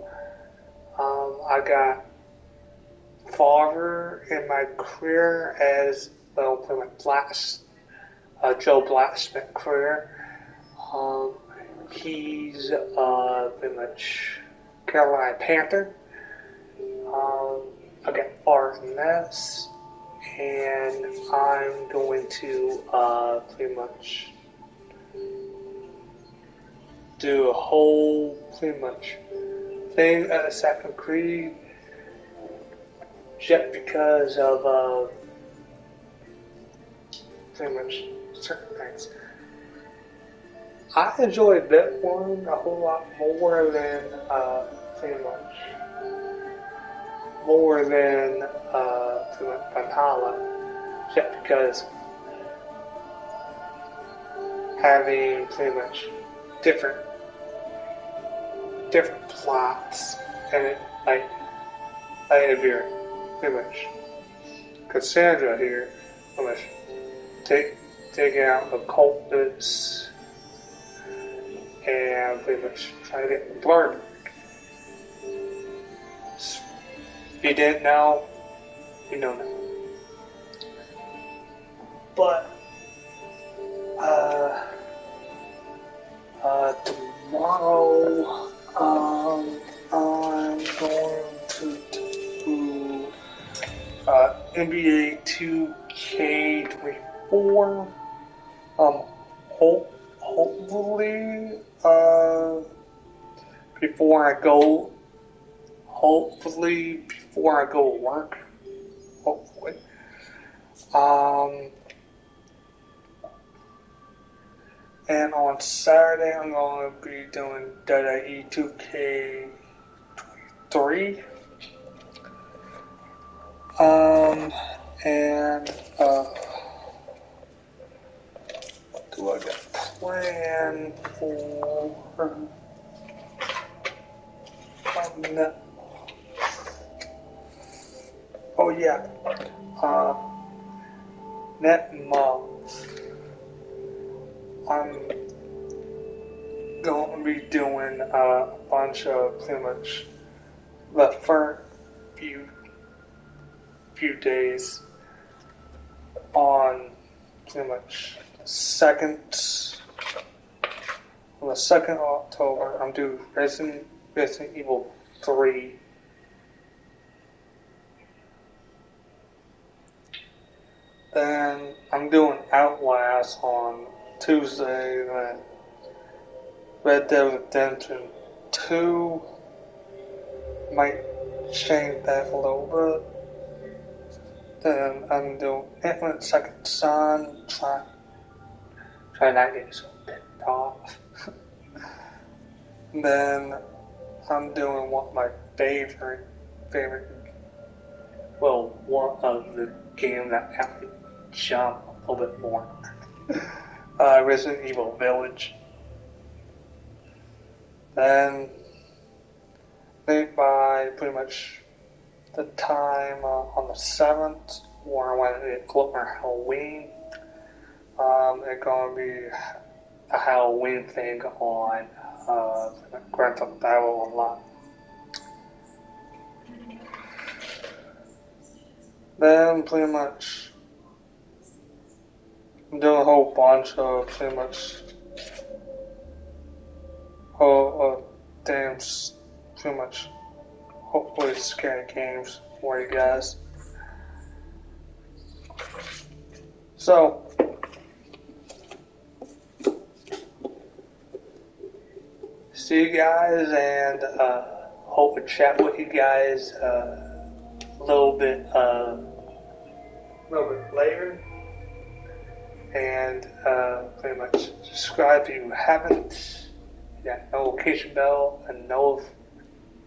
I got farther in my career as well, pretty much Joe Blacksmith career. He's pretty much Carolina Panther. I got farther than this. And I'm going to pretty much do a whole pretty much thing at Assassin's Creed just because of pretty much certain things. I enjoyed that one a whole lot more than pretty much pretty much Valhalla, just because having pretty much different plots and it like if you're pretty much Cassandra here, pretty much taking out the cultists and pretty much trying to get the blurb. If you didn't know, you know now. But tomorrow I'm going to do NBA 2K24. Hopefully before I go to work. Hopefully. And on Saturday, I'm going to be doing WWE 2K23. And, what do I got planned for? Oh, yeah. Next month, I'm going to be doing a bunch of pretty much the first few days on pretty much the 2nd of October. I'm doing Resident Evil 3. Then I'm doing Outlast on Tuesday. Then Red Dead Redemption 2. Might change that a little bit. Then I'm doing Infinite Second Son. Try not getting so pissed off. Then I'm doing one of my favorite, well, one of the game that helped me jump a little bit more. Resident Evil Village. Then, I think by pretty much the time on the 7th, or when it close for Halloween, it's gonna be a Halloween thing on Grand Theft Auto Online. Then pretty much I'm doing a whole bunch of pretty much things, pretty much hopefully scary games for you guys. So see you guys, and hope to chat with you guys a little bit later. And pretty much subscribe if you haven't. Get notification bell and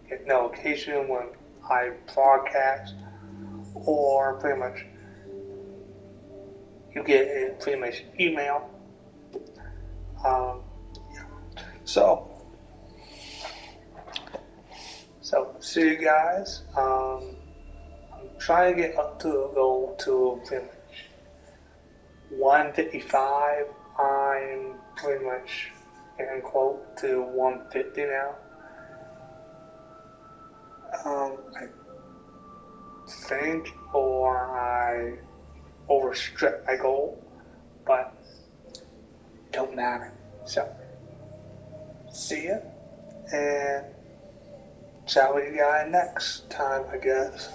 get notification when I broadcast, or pretty much you get it pretty much email. So see you guys. I'm trying to get up to a goal to pretty much 155. I'm pretty much getting close to 150 now. I think, or I overstretched my goal, but don't matter. So, see ya, and chat with you guys next time, I guess.